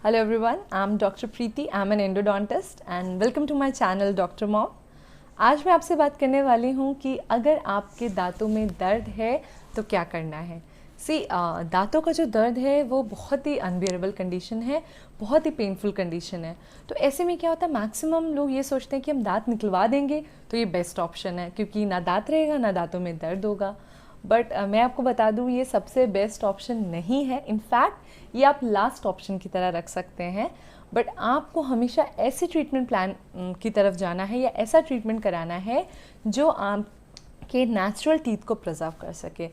Hello everyone, I'm Dr. Preeti. I'm an endodontist and welcome to my channel Dr. Mom. आज मैं आपसे बात करने वाली हूँ कि अगर आपके दांतों में दर्द है तो क्या करना है। दांतों का जो दर्द है वो बहुत ही अनबियरेबल कंडीशन है, बहुत ही पेनफुल कंडीशन है। तो ऐसे में क्या होता है, मैक्सिमम लोग ये सोचते हैं कि हम दांत निकलवा देंगे तो ये बेस्ट ऑप्शन है, क्योंकि ना दांत रहेगा ना दांतों में दर्द होगा। बट मैं आपको बता दूँ ये सबसे बेस्ट ऑप्शन नहीं है। इनफैक्ट ये आप लास्ट ऑप्शन की तरह रख सकते हैं। बट आपको हमेशा ऐसे ट्रीटमेंट प्लान की तरफ जाना है या ऐसा ट्रीटमेंट कराना है जो आपके नेचुरल टीथ को प्रिजर्व कर सके।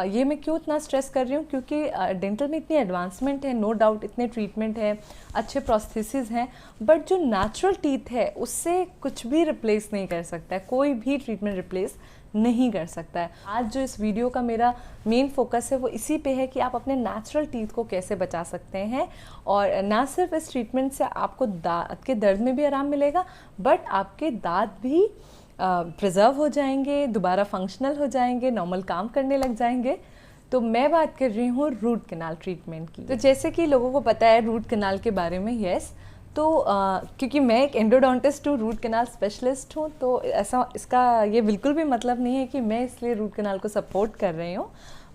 ये मैं क्यों इतना स्ट्रेस कर रही हूँ, क्योंकि डेंटल में इतनी एडवांसमेंट है, नो डाउट इतने ट्रीटमेंट है, अच्छे प्रोस्थेसिस हैं, बट जो नेचुरल टीथ है उससे कुछ भी रिप्लेस नहीं कर सकता है, कोई भी ट्रीटमेंट रिप्लेस नहीं कर सकता है। आज जो इस वीडियो का मेरा मेन फोकस है वो इसी पे है कि आप अपने नेचुरल टीथ को कैसे बचा सकते हैं। और ना सिर्फ इस ट्रीटमेंट से आपको दांत के दर्द में भी आराम मिलेगा, बट आपके दांत भी प्रिजर्व हो जाएंगे, दोबारा फंक्शनल हो जाएंगे, नॉर्मल काम करने लग जाएंगे। तो मैं बात कर रही हूँ रूट कैनाल ट्रीटमेंट की। तो जैसे कि लोगों को पता है रूट कैनाल के बारे में, यस, तो क्योंकि मैं एक एंडोडोंटिस्ट हूँ, रूट कैनाल स्पेशलिस्ट हूँ, तो ऐसा इसका ये बिल्कुल भी मतलब नहीं है कि मैं इसलिए रूट कैनाल को सपोर्ट कर रही हूँ।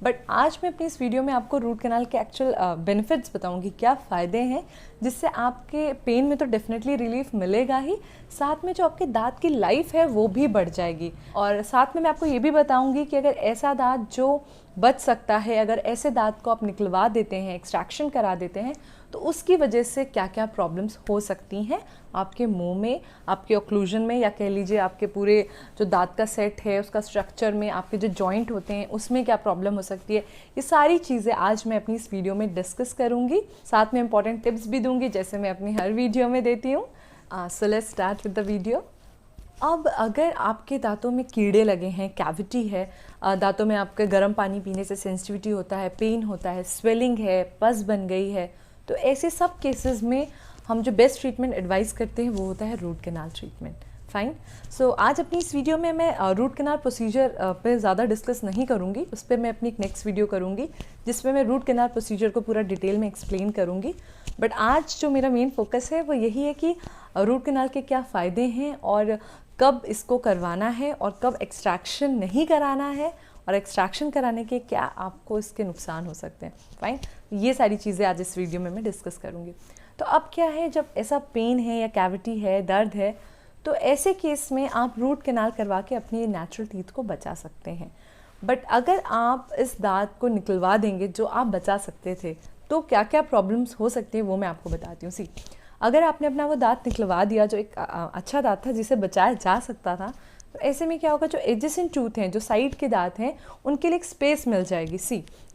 बट आज मैं अपनी इस वीडियो में आपको रूट कैनाल के एक्चुअल बेनिफिट्स बताऊँगी, क्या फ़ायदे हैं, जिससे आपके पेन में तो डेफिनेटली रिलीफ मिलेगा ही, साथ में जो आपके दांत की लाइफ है वो भी बढ़ जाएगी। और साथ में मैं आपको ये भी बताऊँगी कि अगर ऐसा दांत जो बच सकता है, अगर ऐसे दांत को आप निकलवा देते हैं, एक्सट्रैक्शन करा देते हैं, तो उसकी वजह से क्या क्या प्रॉब्लम्स हो सकती हैं आपके मुंह में, आपके ओक्लूजन में, या कह लीजिए आपके पूरे जो दांत का सेट है उसका स्ट्रक्चर में, आपके जो जॉइंट होते हैं उसमें क्या प्रॉब्लम हो सकती है। ये सारी चीज़ें आज मैं अपनी इस वीडियो में डिस्कस करूँगी, साथ में इंपॉर्टेंट टिप्स भी दूँगी, जैसे मैं अपनी हर वीडियो में देती हूँ। So let's start with the video. अब अगर आपके दांतों में कीड़े लगे हैं, कैविटी है, दांतों में आपके गर्म पानी पीने से सेंसिटिविटी होता है, पेन होता है, स्वेलिंग है, पस बन गई है, तो ऐसे सब केसेस में हम जो बेस्ट ट्रीटमेंट एडवाइस करते हैं वो होता है रूट कैनाल ट्रीटमेंट। फाइन। सो आज अपनी इस वीडियो में मैं रूट कैनाल प्रोसीजर पे ज़्यादा डिस्कस नहीं करूँगी, उस पर मैं अपनी एक नेक्स्ट वीडियो करूँगी जिसमें मैं रूट कैनाल प्रोसीजर को पूरा डिटेल में एक्सप्लेन करूँगी। बट आज जो मेरा मेन फोकस है वो यही है कि रूट कैनाल के क्या फ़ायदे हैं और कब इसको करवाना है और कब एक्सट्रैक्शन नहीं कराना है, और एक्सट्रैक्शन कराने के क्या आपको इसके नुकसान हो सकते हैं। फाइन, ये सारी चीज़ें आज इस वीडियो में मैं डिस्कस करूँगी। तो अब क्या है, जब ऐसा पेन है या कैविटी है, दर्द है, तो ऐसे केस में आप रूट कैनाल करवा के अपने नेचुरल टीथ को बचा सकते हैं। बट अगर आप इस दांत को निकलवा देंगे जो आप बचा सकते थे, तो क्या क्या प्रॉब्लम्स हो सकती हैं वो मैं आपको बताती हूँ। अगर आपने अपना वो दांत निकलवा दिया जो एक अच्छा दांत था जिसे बचाया जा सकता था, तो ऐसे में क्या होगा, जो एडजेसेंट टूथ हैं, जो साइड के दांत हैं, उनके लिए एक स्पेस मिल जाएगी।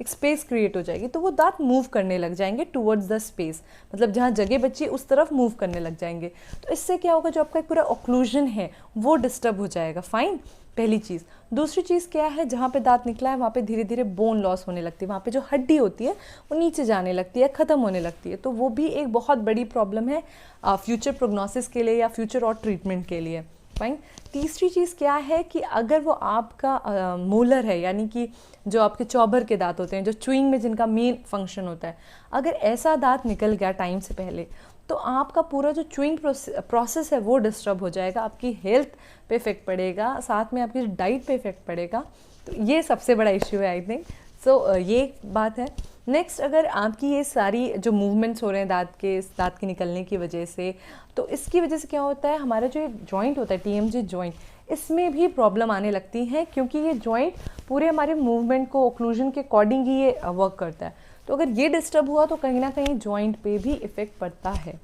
एक स्पेस क्रिएट हो जाएगी, तो वो दांत मूव करने लग जाएंगे टुवर्ड्स द स्पेस, मतलब जहाँ जगह बची उस तरफ मूव करने लग जाएंगे। तो इससे क्या होगा, जो आपका पूरा ऑक्लूजन है वो डिस्टर्ब हो जाएगा। फाइन, पहली चीज़। दूसरी चीज़ क्या है, जहाँ पे दांत निकला है वहाँ पे धीरे धीरे बोन लॉस होने लगती है, वहाँ पे जो हड्डी होती है वो नीचे जाने लगती है, ख़त्म होने लगती है। तो वो भी एक बहुत बड़ी प्रॉब्लम है फ्यूचर प्रोग्नोसिस के लिए या फ्यूचर और ट्रीटमेंट के लिए। फाइन। तीसरी चीज़ क्या है कि अगर वो आपका मोलर है, यानी कि जो आपके चौबर के दांत होते हैं, जो च्यूइंग में जिनका मेन फंक्शन होता है, अगर ऐसा दांत निकल गया टाइम से पहले, तो आपका पूरा जो च्यूइंग प्रोसेस है वो डिस्टर्ब हो जाएगा, आपकी हेल्थ पे इफेक्ट पड़ेगा, साथ में आपकी डाइट पे इफेक्ट पड़ेगा। तो ये सबसे बड़ा इश्यू है आई थिंक। सो ये बात है। नेक्स्ट, अगर आपकी ये सारी जो मूवमेंट्स हो रहे हैं दांत के निकलने की वजह से, तो इसकी वजह से क्या होता है, हमारा जो जॉइंट होता है TMJ जॉइंट, इसमें भी प्रॉब्लम आने लगती है, क्योंकि ये जॉइंट पूरे हमारे मूवमेंट को, ओक्लूजन के अकॉर्डिंग ही ये वर्क करता है। तो अगर ये डिस्टर्ब हुआ तो कहीं ना कहीं जॉइंट पे भी इफ़ेक्ट पड़ता है।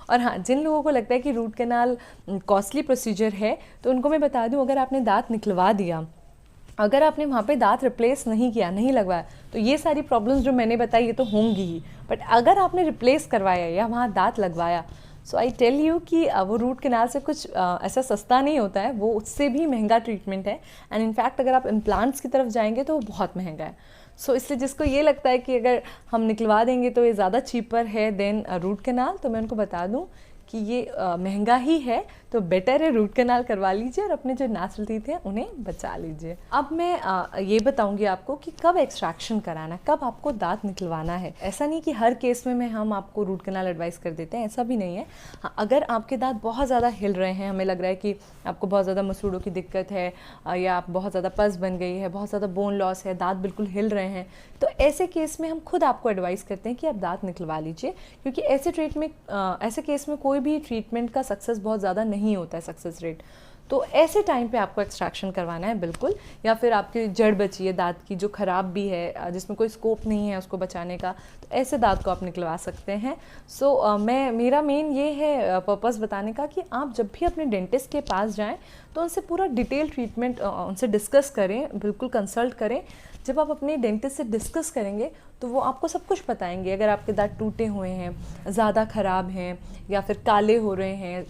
और हाँ, जिन लोगों को लगता है कि रूट कैनाल कॉस्टली प्रोसीजर है, तो उनको मैं बता दूँ, अगर आपने दांत निकलवा दिया, अगर आपने वहाँ पे दांत रिप्लेस नहीं किया, नहीं लगवाया, तो ये सारी प्रॉब्लम्स जो मैंने बताई ये तो होंगी ही। बट अगर आपने रिप्लेस करवाया या वहाँ दांत लगवाया, सो आई टेल यू कि वो रूट कैनाल से कुछ ऐसा सस्ता नहीं होता है, वो उससे भी महंगा ट्रीटमेंट है। एंड इनफैक्ट अगर आप इम्प्लांट्स की तरफ जाएंगे तो वो बहुत महंगा है। सो इसलिए जिसको ये लगता है कि अगर हम निकलवा देंगे तो ये ज़्यादा चीपर है देन रूट कैनाल, तो मैं उनको बता दूँ कि ये महंगा ही है, तो बेटर है रूट कनाल करवा लीजिए और अपने जो नेचुरल टीथ हैं उन्हें बचा लीजिए। अब मैं ये बताऊंगी आपको कि कब एक्सट्रैक्शन कराना, कब आपको दांत निकलवाना है। ऐसा नहीं कि हर केस में हम आपको रूट कनाल एडवाइस कर देते हैं, ऐसा भी नहीं है। हाँ, अगर आपके दांत बहुत ज़्यादा हिल रहे हैं, हमें लग रहा है कि आपको बहुत ज़्यादा मसूड़ों की दिक्कत है या आप बहुत ज़्यादा पस बन गई है, बहुत ज़्यादा बोन लॉस है, दांत बिल्कुल हिल रहे हैं, तो ऐसे केस में हम खुद आपको एडवाइस करते हैं कि आप दांत निकलवा लीजिए, क्योंकि ऐसे केस में कोई भी ट्रीटमेंट का सक्सेस बहुत ज़्यादा नहीं होता है, सक्सेस रेट। तो ऐसे टाइम पे आपको एक्सट्रैक्शन करवाना है बिल्कुल, या फिर आपकी जड़ बची है दांत की जो ख़राब भी है, जिसमें कोई स्कोप नहीं है उसको बचाने का, तो ऐसे दांत को आप निकलवा सकते हैं। मेरा मेन ये है पर्पस बताने का कि आप जब भी अपने डेंटिस्ट के पास जाएं तो उनसे पूरा डिटेल ट्रीटमेंट उनसे डिस्कस करें, बिल्कुल कंसल्ट करें। जब आप अपने डेंटिस्ट से डिस्कस करेंगे तो वो आपको सब कुछ बताएंगे। अगर आपके दांत टूटे हुए हैं, ज़्यादा ख़राब हैं, या फिर काले हो रहे हैं,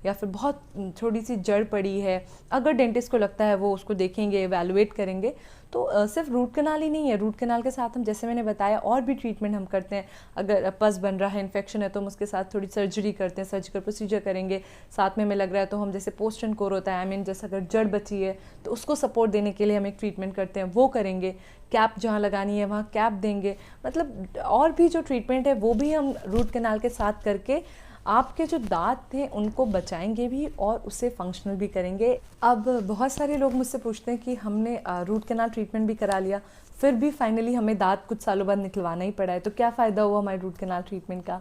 या फिर बहुत थोड़ी सी जड़ पड़ी है, अगर डेंटिस्ट को लगता है वो उसको देखेंगे, एवेलुएट करेंगे। तो सिर्फ रूट कनाल ही नहीं है, रूट कनाल के साथ हम, जैसे मैंने बताया, और भी ट्रीटमेंट हम करते हैं। अगर पस बन रहा है, इन्फेक्शन है, तो हम उसके साथ थोड़ी सर्जरी करते हैं, सर्जिकल प्रोसीजर करेंगे। साथ में हमें लग रहा है तो हम, जैसे पोस्ट एंड कोर होता है, जैसे अगर जड़ बची है तो उसको सपोर्ट देने के लिए हम एक ट्रीटमेंट करते हैं, वो करेंगे। कैप जहाँ लगानी है वहाँ कैप देंगे। मतलब और भी जो ट्रीटमेंट है वो भी हम रूट कनाल के साथ करके आपके जो दांत थे उनको बचाएंगे भी और उसे फंक्शनल भी करेंगे। अब बहुत सारे लोग मुझसे पूछते हैं कि हमने रूट कनाल ट्रीटमेंट भी करा लिया, फिर भी फाइनली हमें दांत कुछ सालों बाद निकलवाना ही पड़ा है, तो क्या फ़ायदा हुआ हमारे रूट कनाल ट्रीटमेंट का।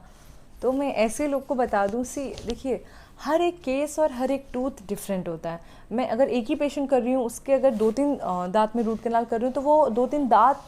तो मैं ऐसे लोग को बता दूं, देखिए, हर एक केस और हर एक टूथ डिफरेंट होता है। मैं अगर एक ही पेशेंट कर रही हूँ, उसके अगर 2-3 दांत में रूट कनाल कर रही हूँ, तो वो 2-3 दांत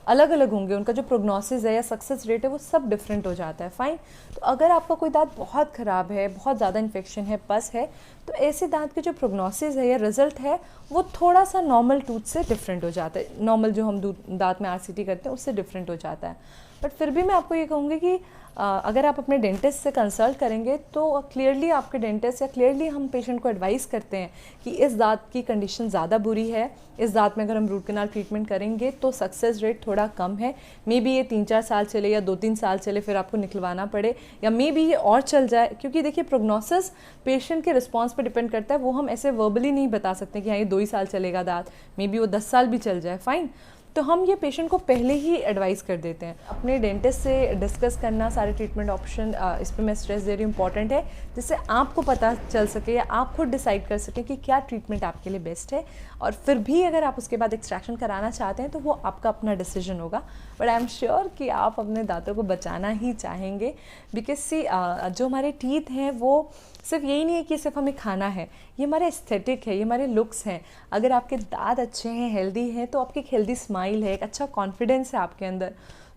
अलग अलग होंगे, उनका जो प्रोग्नोसिस है या सक्सेस रेट है वो सब डिफरेंट हो जाता है। फाइन। तो अगर आपका कोई दांत बहुत ख़राब है, बहुत ज़्यादा इन्फेक्शन है, पस है, तो ऐसे दांत के जो प्रोग्नोसिस है या रिजल्ट है वो थोड़ा सा नॉर्मल टूथ से डिफरेंट हो जाता है। नॉर्मल जो हम दांत में आरसीटी करते हैं उससे डिफरेंट हो जाता है। बट फिर भी मैं आपको ये कहूँगी कि अगर आप अपने डेंटिस्ट से कंसल्ट करेंगे तो क्लियरली आपके डेंटिस्ट, या क्लियरली हम पेशेंट को एडवाइस करते हैं कि इस दांत की कंडीशन ज़्यादा बुरी है, इस दांत में अगर हम रूट कनाल ट्रीटमेंट करेंगे तो सक्सेस रेट थोड़ा कम है। मे बी ये 3-4 साल चले या 2-3 साल चले, फिर आपको निकलवाना पड़े, या मे बी ये और चल जाए। क्योंकि देखिए, प्रोग्नोसिस पेशेंट के रिस्पॉन्स पर डिपेंड करता है, वो हम ऐसे वर्बली नहीं बता सकते कि हाँ ये 2 ही साल चलेगा दांत, मे बी वो 10 साल भी चल जाए। फाइन। तो हम ये पेशेंट को पहले ही एडवाइस कर देते हैं। अपने डेंटिस्ट से डिस्कस करना सारे ट्रीटमेंट ऑप्शन, इस पर मैं स्ट्रेस दे रही हूँ, इंपॉर्टेंट है, जिससे आपको पता चल सके या आप खुद डिसाइड कर सकें कि क्या ट्रीटमेंट आपके लिए बेस्ट है। और फिर भी अगर आप उसके बाद एक्सट्रैक्शन कराना चाहते हैं तो वो आपका अपना डिसीजन होगा। बट आई एम श्योर कि आप अपने दांतों को बचाना ही चाहेंगे, बिकॉज जो हमारे टीथ हैं वो सिर्फ यही नहीं है कि सिर्फ हमें खाना है, ये हमारे एस्थेटिक है, ये हमारे लुक्स हैं। अगर आपके दांत अच्छे हैं, हेल्दी हैं, तो आपकी एक हेल्दी स्माइल है, एक अच्छा कॉन्फिडेंस है आपके अंदर।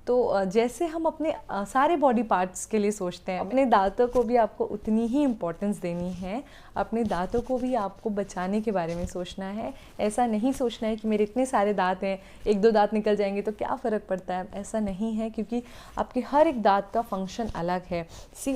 तो जैसे हम अपने सारे बॉडी पार्ट्स के लिए सोचते हैं, अपने दांतों को भी आपको उतनी ही इम्पोर्टेंस देनी है। अपने दांतों को भी आपको बचाने के बारे में सोचना है। ऐसा नहीं सोचना है कि मेरे इतने सारे दांत हैं, 1-2 दांत निकल जाएंगे तो क्या फ़र्क पड़ता है। ऐसा नहीं है, क्योंकि आपके हर एक दांत का फंक्शन अलग है।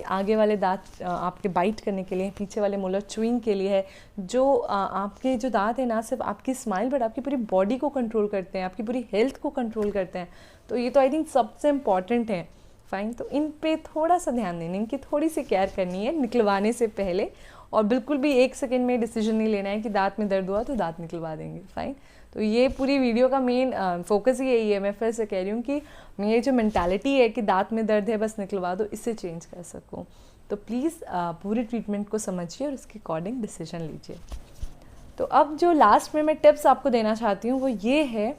आगे वाले दांत आपके बाइट करने के लिए, पीछे वाले मोलर च्यूइंग के लिए है। जो आपके जो दांत है ना सिर्फ आपकी स्माइल बट आपकी पूरी बॉडी को कंट्रोल करते हैं, आपकी पूरी हेल्थ को कंट्रोल करते हैं। तो ये तो आई थिंक सबसे इम्पॉर्टेंट है। फाइन। तो इन पे थोड़ा सा ध्यान देने, इनकी थोड़ी सी केयर करनी है निकलवाने से पहले। और बिल्कुल भी 1 सेकेंड में डिसीजन नहीं लेना है कि दांत में दर्द हुआ तो दांत निकलवा देंगे। फाइन। तो ये पूरी वीडियो का मेन फोकस ही यही है। मैं फिर से कह रही हूँ कि ये जो मेंटालिटी है कि दांत में दर्द है बस निकलवा दो, इससे चेंज कर सकूँ। तो प्लीज़ पूरी ट्रीटमेंट को समझिए और उसके अकॉर्डिंग डिसीजन लीजिए। तो अब जो लास्ट में मैं टिप्स आपको देना चाहती हूँ वो ये है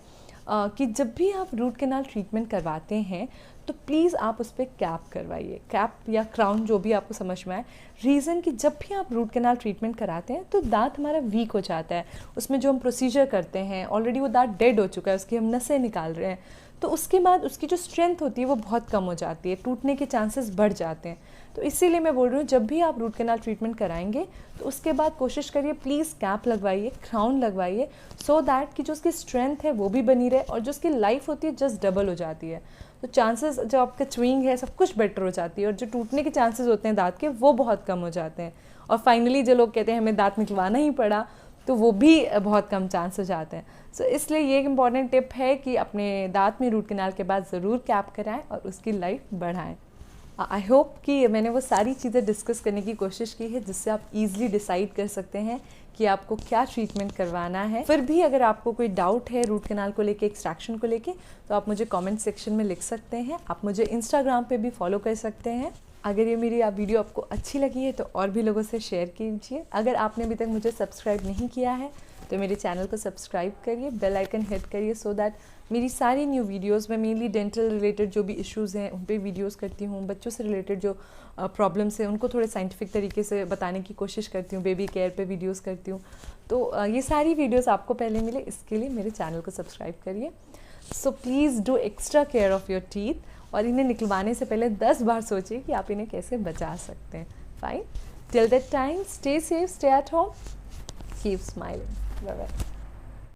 कि जब भी आप रूट कैनाल ट्रीटमेंट करवाते हैं तो प्लीज़ आप उस पर कैप करवाइए, कैप या क्राउन, जो भी आपको समझ में आए। रीज़न कि जब भी आप रूट कैनाल ट्रीटमेंट कराते हैं तो दांत हमारा वीक हो जाता है। उसमें जो हम प्रोसीजर करते हैं, ऑलरेडी वो दांत डेड हो चुका है, उसकी हम नसें निकाल रहे हैं, तो उसके बाद उसकी जो स्ट्रेंथ होती है वो बहुत कम हो जाती है, टूटने के चांसेस बढ़ जाते हैं। तो इसीलिए मैं बोल रही हूँ जब भी आप रूट कैनाल ट्रीटमेंट कराएंगे तो उसके बाद कोशिश करिए प्लीज़ कैप लगवाइए, क्राउन लगवाइए, सो दैट कि जो उसकी स्ट्रेंथ है वो भी बनी रहे और जो उसकी लाइफ होती है जस्ट डबल हो जाती है। तो चांसेस जो आपका च्यूइंग है सब कुछ बेटर हो जाती है और जो टूटने के चांसेस होते हैं दांत के वो बहुत कम हो जाते हैं। और फाइनली जो लोग कहते हैं हमें दांत निकलवाना ही पड़ा, तो वो भी बहुत कम चांस हो जाते हैं। सो इसलिए ये एक इम्पॉर्टेंट टिप है कि अपने दांत में रूट कैनाल के बाद ज़रूर कैप कराएं और उसकी लाइफ बढ़ाएं। आई होप कि मैंने वो सारी चीज़ें डिस्कस करने की कोशिश की है जिससे आप इजीली डिसाइड कर सकते हैं कि आपको क्या ट्रीटमेंट करवाना है। फिर भी अगर आपको कोई डाउट है रूट कैनाल को लेके, एक्सट्रैक्शन को लेके, तो आप मुझे कमेंट सेक्शन में लिख सकते हैं। आप मुझे इंस्टाग्राम पे भी फॉलो कर सकते हैं। अगर ये मेरी वीडियो आपको अच्छी लगी है तो और भी लोगों से शेयर कीजिए। अगर आपने अभी तक मुझे सब्सक्राइब नहीं किया है तो मेरे चैनल को सब्सक्राइब करिए, बेल आइकन हिट करिए, सो दैट मेरी सारी न्यू वीडियोस में मेनली डेंटल रिलेटेड जो भी इश्यूज़ हैं उन पे वीडियोस करती हूँ। बच्चों से रिलेटेड जो प्रॉब्लम्स हैं उनको थोड़े साइंटिफिक तरीके से बताने की कोशिश करती हूँ। बेबी केयर पे वीडियोस करती हूँ। तो ये सारी वीडियोस आपको पहले मिले इसके लिए मेरे चैनल को सब्सक्राइब करिए। So please do extra care of your teeth और इन्हें निकलवाने से पहले 10 बार सोचिए कि आप इन्हें कैसे बचा सकते हैं। Fine, till that time stay safe, stay at home, keep smiling, bye bye.